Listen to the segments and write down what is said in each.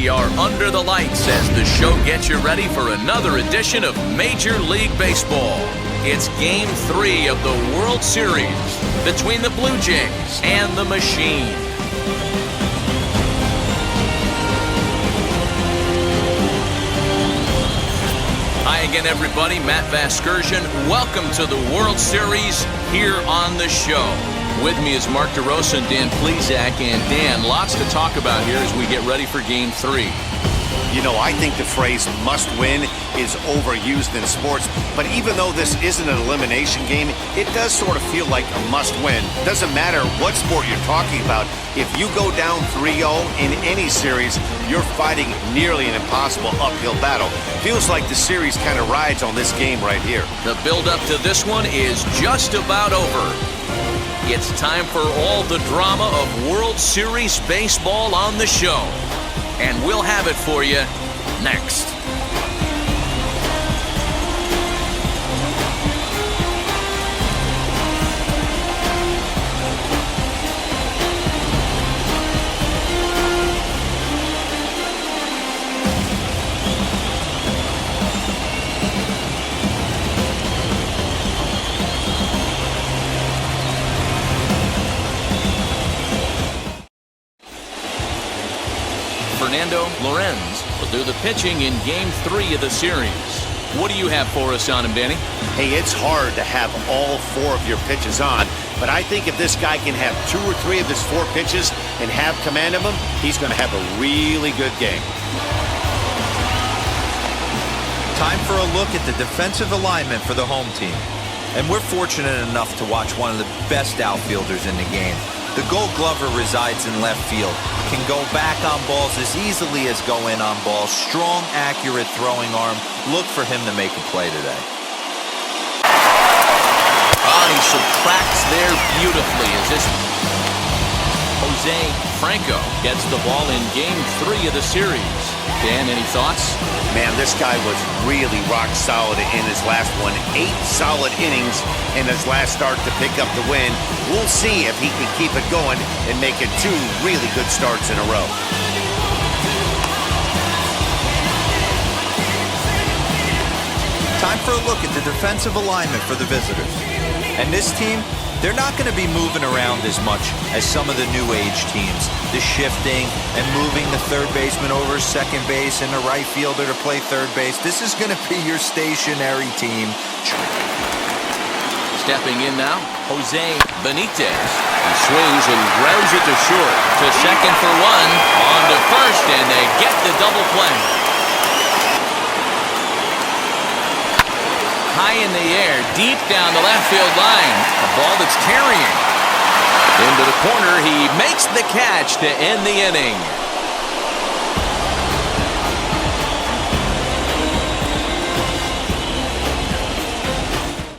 We are under the lights as the show gets you ready for another edition of Major League Baseball. It's Game 3 of the World Series between the Blue Jays and the Machine. Hi again, everybody. Matt Vasgersian. Welcome to the World Series here on the show. With me is Mark DeRosa and Dan Plesac. And Dan, lots to talk about here as we get ready for Game 3. You know, I think the phrase must win is overused in sports, but even though this isn't an elimination game, it does sort of feel like a must win. Doesn't matter what sport you're talking about. If you go down 3-0 in any series, you're fighting nearly an impossible uphill battle. Feels like the series kind of rides on this game right here. The build-up to this one is just about over. It's time for all the drama of World Series baseball on the show. And we'll have it for you next. Fernando Lorenz will do the pitching in Game 3 of the series. What do you have for us on him, Danny? Hey, it's hard to have all 4 of your pitches on, but I think if this guy can have 2 or 3 of his 4 pitches and have command of them, he's going to have a really good game. Time for a look at the defensive alignment for the home team. And we're fortunate enough to watch one of the best outfielders in the game. The Gold Glover resides in left field, can go back on balls as easily as go in on balls. Strong, accurate throwing arm. Look for him to make a play today. Oh, he subtracts there beautifully as this Jose Franco gets the ball in Game 3 of the series. Dan, any thoughts? Man, this guy was really rock solid in his last one. 8 solid innings in his last start to pick up the win. We'll see if he can keep it going and make it 2 really good starts in a row. Time for a look at the defensive alignment for the visitors. And this team, they're not going to be moving around as much as some of the new age teams. The shifting and moving the third baseman over second base and the right fielder to play third base. This is going to be your stationary team. Stepping in now, Jose Benitez. He swings and grounds it to short. To second for 1. On to first, and they get the double play. High in the air, deep down the left field line. A ball that's carrying. Into the corner, he makes the catch to end the inning.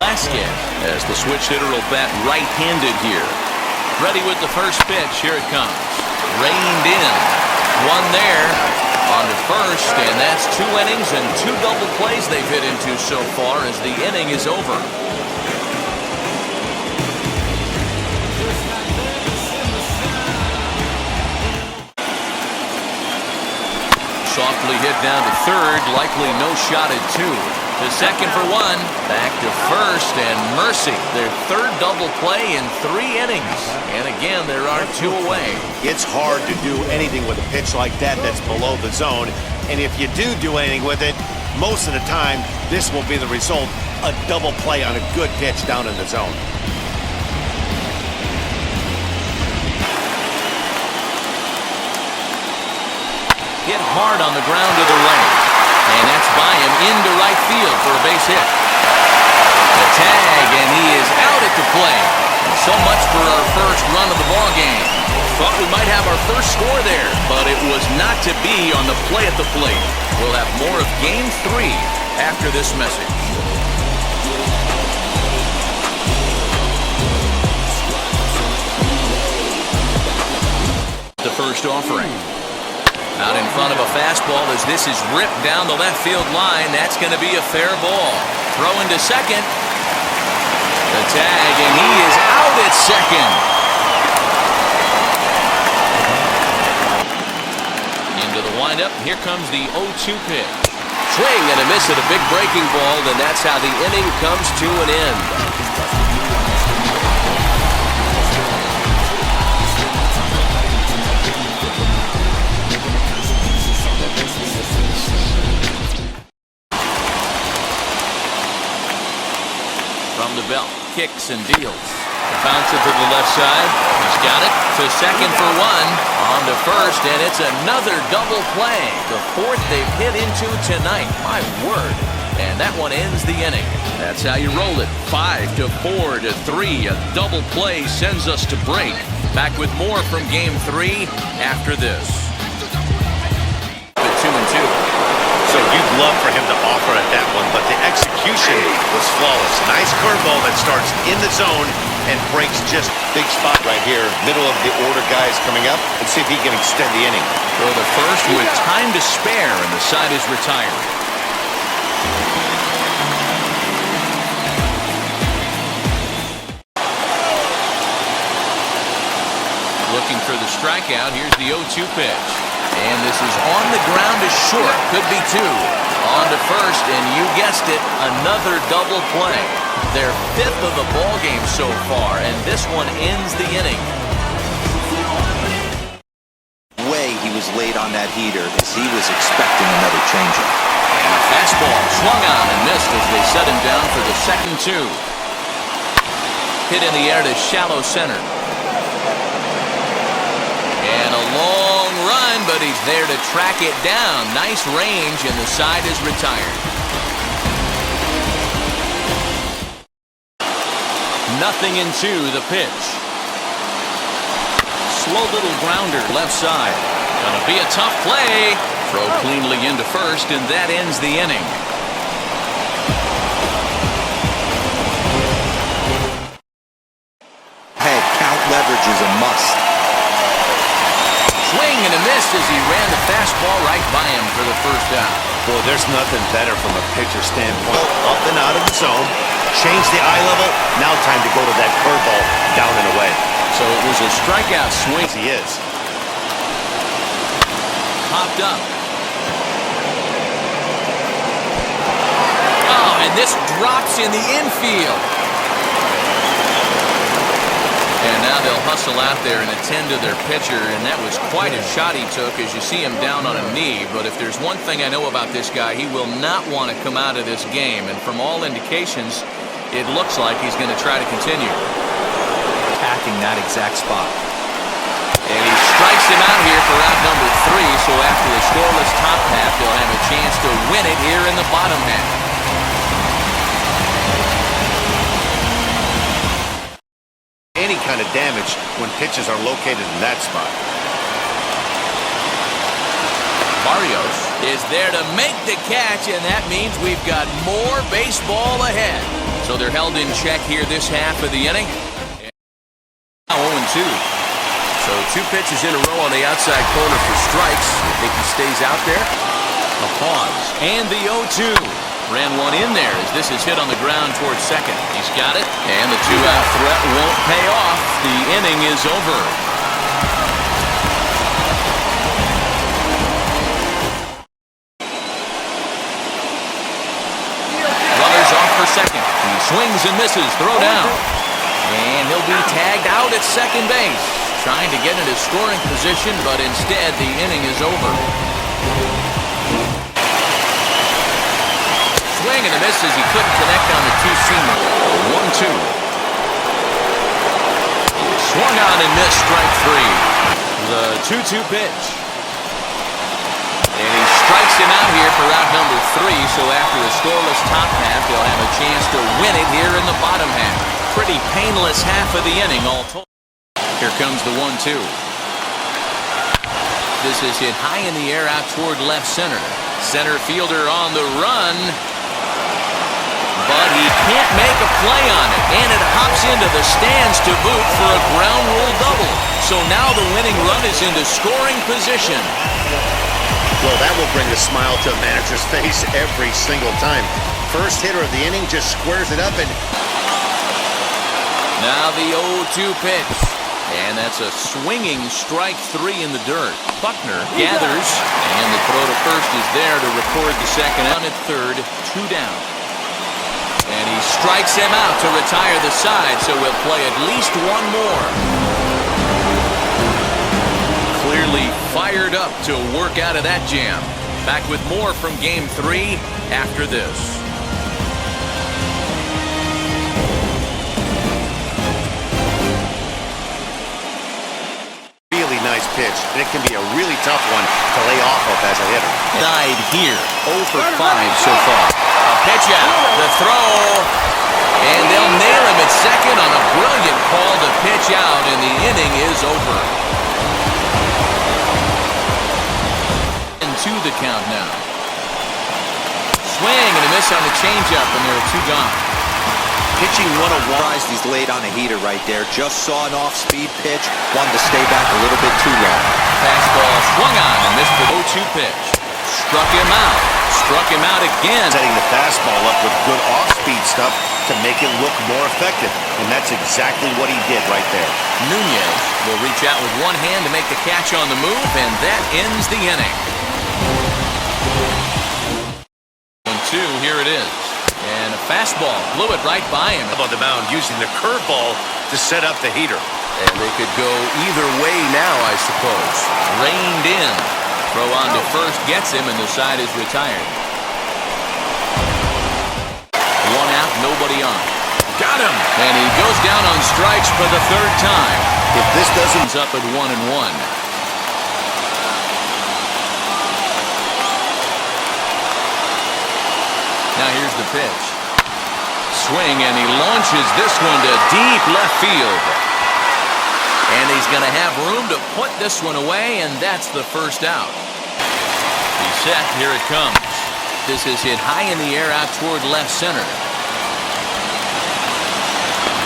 Vasquez as the switch hitter will bat right-handed here. Ready with the first pitch. Here it comes. Reined in. 1 there. On to first, and that's 2 innings and 2 double plays they've hit into so far as the inning is over. Softly hit down to third, likely no shot at 2. To second for 1, back to first, and mercy, their 3rd double play in 3 innings. And again, there are 2 away. It's hard to do anything with a pitch like that that's below the zone. And if you do anything with it, most of the time, this will be the result, a double play on a good pitch down in the zone. Hit hard on the ground to the right. And that's by him into right field for a base hit. The tag, and he is out at the plate. So much for our first run of the ball game. Thought we might have our first score there, but it was not to be on the play at the plate. We'll have more of Game 3 after this message. The first offering. Out in front of a fastball as this is ripped down the left field line. That's going to be a fair ball. Throwing to second. The tag, and he is out at second. Into the windup. windup. Here comes the 0-2 pitch. Swing and a miss at a big breaking ball, and that's how the inning comes to an end. From the belt, kicks and deals. Bounce it to the left side. He's got it to second for one. On to first, and it's another double play. The fourth they've hit into tonight. My word. And that one ends the inning. That's how you roll it. 5-4 to 3. A double play sends us to break. Back with more from Game 3 after this. 2-2. So you'd love for him to offer at that one, but the execution was flawless. Nice curveball that starts in the zone and breaks just big spot right here. Middle of the order guys coming up. Let's see if he can extend the inning. Throw the first with time to spare, and the side is retired. Looking for the strikeout. Here's the 0-2 pitch. And this is on the ground to short. Could be two. On to first, and you guessed it, another double play. Their fifth of the ball game so far, and this one ends the inning. Way he was late on that heater as he was expecting another changeup. And a fastball swung on and missed as they set him down for the 2-2. Hit in the air to shallow center. And a long run, but he's there to track it down. Nice range, and the side is retired. Nothing into the pitch. Slow little grounder left side. Gonna be a tough play. Throw cleanly into first, and that ends the inning. Hey, count leverage is a must. Swing and a miss as he ran the fastball right by him for the first out. Boy, there's nothing better from a pitcher standpoint. Up and out of the zone. Change the eye level. Now time to go to that curveball down and away. So it was a strikeout swing. He is. Popped up. Oh, and this drops in the infield. And now they'll hustle out there and attend to their pitcher, and that was quite a shot he took as you see him down on a knee. But if there's one thing I know about this guy, he will not want to come out of this game. And from all indications, it looks like he's going to try to continue. Attacking that exact spot. And he strikes him out here for out number 3, so after the scoreless top half, they'll have a chance to win it here in the bottom half. Any kind of damage when pitches are located in that spot. Barrios is there to make the catch, and that means we've got more baseball ahead. So they're held in check here this half of the inning. Now 0-2. So 2 pitches in a row on the outside corner for strikes. You think he stays out there? A pause. And the 0-2. Ran one in there as this is hit on the ground towards second. He's got it, and the 2-out threat won't pay off. The inning is over. Runners off for second. He swings and misses. Throw down. And he'll be tagged out at second base. Trying to get into scoring position, but instead the inning is over. Swing and a miss as he couldn't connect on the two-seamer. 1-2. Swung on and missed, strike 3. The 2-2 pitch. And he strikes him out here for out number 3, so after the scoreless top half, they'll have a chance to win it here in the bottom half. Pretty painless half of the inning all told. Here comes the 1-2. This is hit high in the air out toward left center. Center fielder on the run. But he can't make a play on it, and it hops into the stands to boot for a ground rule double. So now the winning run is into scoring position. Well, that will bring a smile to a manager's face every single time. First hitter of the inning just squares it up and... Now the 0-2 pitch. And that's a swinging strike three in the dirt. Buckner gathers, and the throw to first is there to record the second out at third, 2 down. And he strikes him out to retire the side, so we'll play at least one more. Clearly fired up to work out of that jam. Back with more from Game 3 after this. Nice pitch, and it can be a really tough one to lay off of as a hitter. Died here, 0 for 5 so far. A pitch out, the throw, and they'll nail him at second on a brilliant call to pitch out, and the inning is over. Into the count now. Swing and a miss on the changeup, and there are 2 gone. Pitching 101. Surprised he's laid on a heater right there. Just saw an off-speed pitch. Wanted to stay back a little bit too long. Fastball swung on and missed the 0-2 pitch. Struck him out. Struck him out again. Setting the fastball up with good off-speed stuff to make it look more effective. And that's exactly what he did right there. Nunez will reach out with one hand to make the catch on the move, and that ends the inning. 1-2, here it is. And a fastball blew it right by him. On the mound using the curveball to set up the heater. And they could go either way now, I suppose. Reined in. Throw on to first gets him, and the side is retired. 1 out, nobody on. Got him! And he goes down on strikes for the 3rd time. If this doesn't... He's up at 1-1. Now here's the pitch. Swing, and he launches this one to deep left field. And he's going to have room to put this one away, and that's the first out. He's set. Here it comes. This is hit high in the air out toward left center.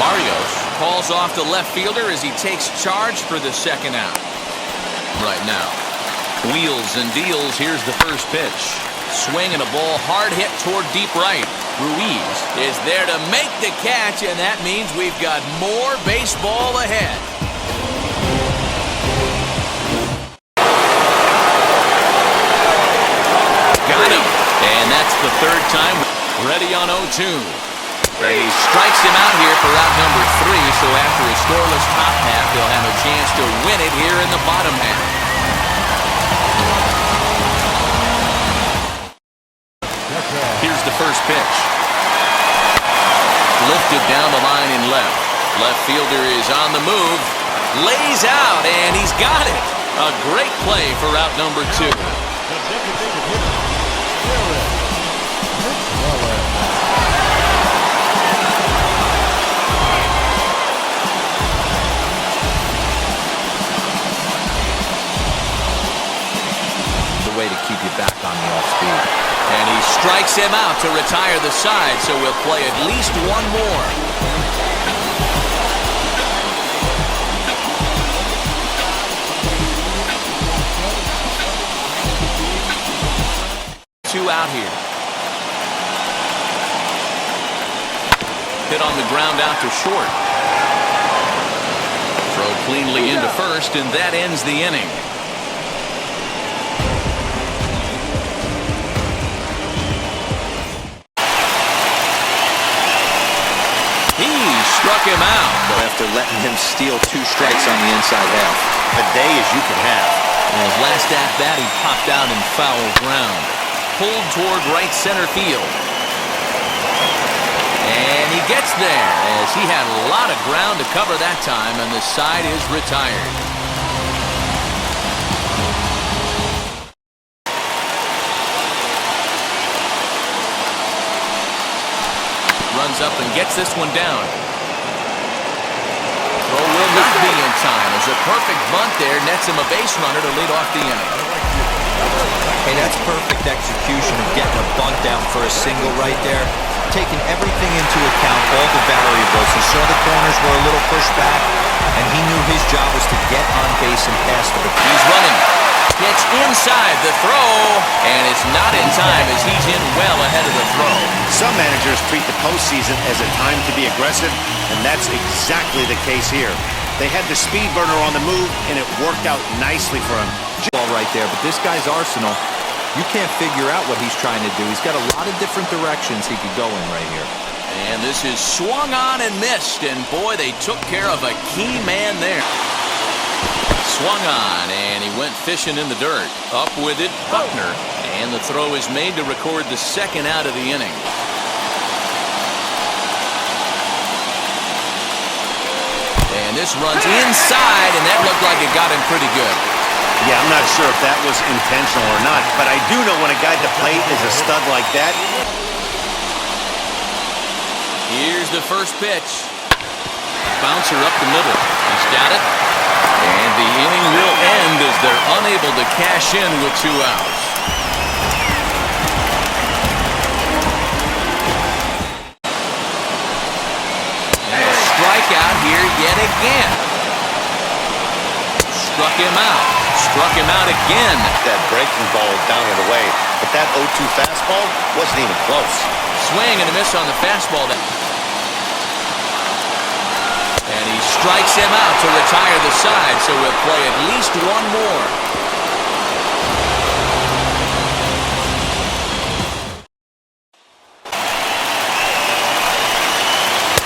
Barrios calls off the left fielder as he takes charge for the second out. Right now. Wheels and deals. Here's the first pitch. Swing and a ball hard hit toward deep right. Ruiz is there to make the catch, and that means we've got more baseball ahead. Got him. And that's the 3rd time. Ready on 0-2. And he strikes him out here for out number 3, so after a scoreless top half, they'll have a chance to win it here in the bottom half. Here's the first pitch. Lifted down the line in left. Left fielder is on the move. Lays out, and he's got it. A great play for out number 2. The way to keep you back on the off-speed. And he strikes him out to retire the side, so we'll play at least one more. Two out here. Hit on the ground out to short. Throw cleanly into first, and that ends the inning. Struck him out. After letting him steal 2 strikes on the inside half. A day as you can have. And his last at-bat, he popped out in foul ground. Pulled toward right center field. And he gets there as he had a lot of ground to cover that time, and the side is retired. Runs up and gets this one down. Throw will not be in time as a perfect bunt there nets him a base runner to lead off the inning. Hey, that's perfect execution of getting a bunt down for a single right there. Taking everything into account, all the variables. He saw the corners were a little pushed back, and he knew his job was to get on base and pass to the... He's running. Pitch inside the throw, and it's not in time as he's in well ahead of the throw. Some managers treat the postseason as a time to be aggressive, and that's exactly the case here. They had the speed burner on the move, and it worked out nicely for him. Ball right there, but this guy's arsenal, you can't figure out what he's trying to do. He's got a lot of different directions he could go in right here. And this is swung on and missed, and boy, they took care of a key man there. Swung on, and he went fishing in the dirt. Up with it, Buckner, and the throw is made to record the second out of the inning. And this runs inside, and that looked like it got him pretty good. Yeah, I'm not sure if that was intentional or not, but I do know when a guy at the plate is a stud like that. Here's the first pitch. Bouncer up the middle. He's got it. And the inning will end as they're unable to cash in with 2 outs. And a strikeout here yet again. Struck him out. Struck him out again. That breaking ball down and away, but that 0-2 fastball wasn't even close. Swing and a miss on the fastball. And he strikes him out to retire the side, so we'll play at least one more.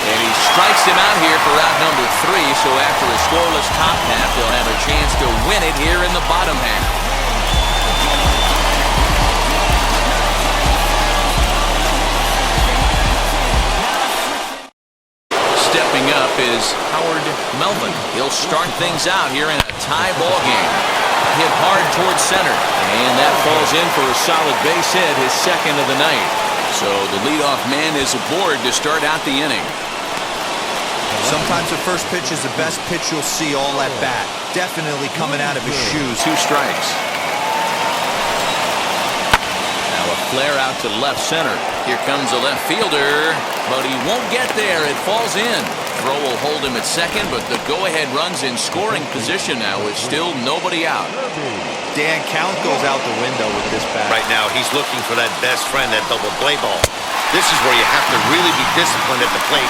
And he strikes him out here for out number 3, so after a scoreless top half, they'll have a chance to win it here in the bottom half. Stepping up is Howard Melvin. He'll start things out here in a tie ball game. Hit hard towards center, and that falls in for a solid base hit, his second of the night. So the leadoff man is aboard to start out the inning. Sometimes the first pitch is the best pitch you'll see all at bat. Definitely coming out of his shoes. 2 strikes. Now a flare out to left center. Here comes a left fielder, but he won't get there. It falls in. Throw will hold him at second, but the go-ahead run's in scoring position now with still nobody out. Dan, count goes out the window with this bat. Right now, he's looking for that best friend, that double play ball. This is where you have to really be disciplined at the plate.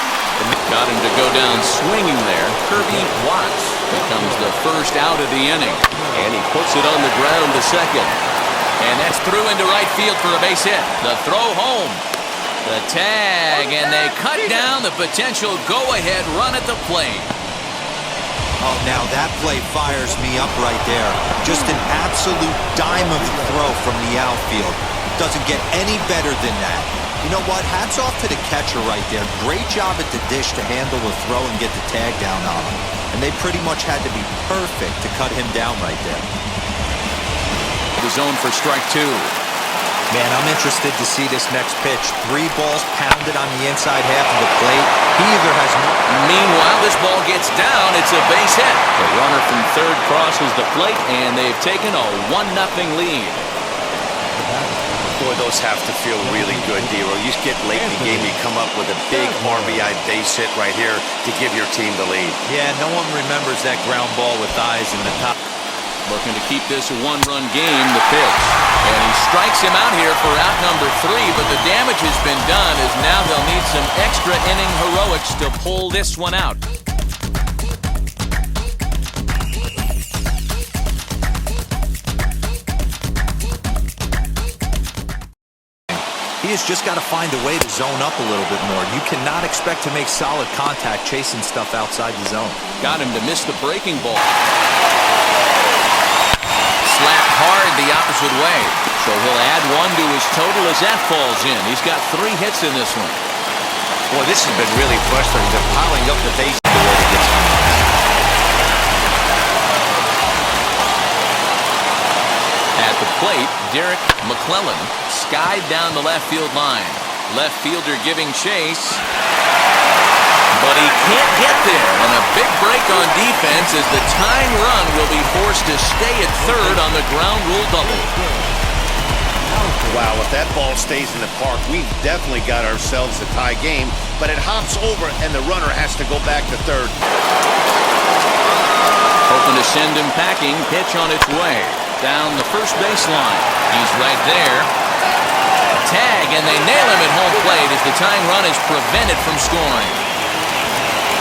Got him to go down swinging there. Kirby Watts becomes the first out of the inning. And he puts it on the ground to second. And that's through into right field for a base hit. The throw home. The tag, and they cut down the potential go-ahead run at the plate. Oh, now that play fires me up right there. Just an absolute dime of a throw from the outfield. Doesn't get any better than that. You know what? Hats off to the catcher right there. Great job at the dish to handle the throw and get the tag down on him. And they pretty much had to be perfect to cut him down right there. The zone for strike 2. Man, I'm interested to see this next pitch. 3 balls pounded on the inside half of the plate. He either has no... Meanwhile, this ball gets down. It's a base hit. The runner from third crosses the plate, and they've taken a 1-0 lead. Boy, those have to feel really good, Dero. You get late in the game, you come up with a big RBI base hit right here to give your team the lead. Yeah, no one remembers that ground ball with eyes in the top. Looking to keep this a 1-run game, the pitch. And he strikes him out here for out number 3, but the damage has been done as now they'll need some extra inning heroics to pull this one out. He has just got to find a way to zone up a little bit more. You cannot expect to make solid contact chasing stuff outside the zone. Got him to miss the breaking ball. Slapped hard the opposite way. So he'll add 1 to his total as that falls in. He's got 3 hits in this one. Boy, this has been really frustrating. They're piling up the base the way it gets. At the plate, Derek McClellan skied down the left field line. Left fielder giving chase. But he can't get there, and a big break on defense as the tying run will be forced to stay at third on the ground rule double. Wow, if that ball stays in the park, we've definitely got ourselves a tie game, but it hops over and the runner has to go back to third. Hoping to send him packing, pitch on its way. Down the first baseline. He's right there. Tag, and they nail him at home plate as the tying run is prevented from scoring.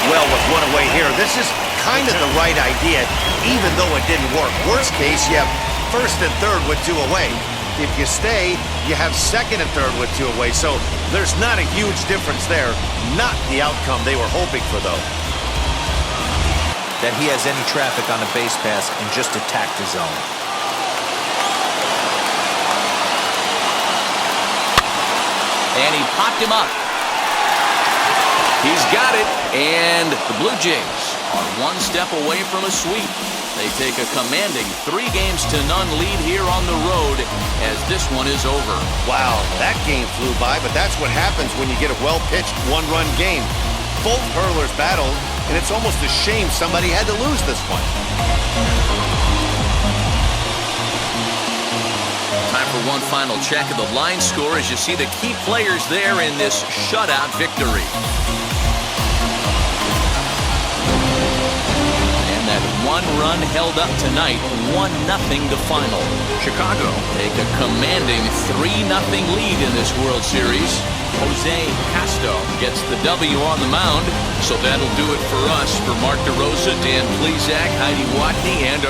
Well, with 1 away here, this is kind of the right idea, even though it didn't work. Worst case, you have first and third with 2 away. If you stay, you have second and third with 2 away. So there's not a huge difference there. Not the outcome they were hoping for, though. That he has any traffic on a base pass and just attack the zone. And he popped him up. He's got it, and the Blue Jays are 1 step away from a sweep. They take a commanding 3-0 lead here on the road as this one is over. Wow, that game flew by, but that's what happens when you get a well-pitched 1-run game. Both hurlers battled, and it's almost a shame somebody had to lose this one. Time for one final check of the line score as you see the key players there in this shutout victory. And that 1 run held up tonight, 1-0 the final. Chicago take a commanding 3-0 lead in this World Series. Jose Castro gets the W on the mound. So that'll do it for us. For Mark DeRosa, Dan Plesac, Heidi Watney, and our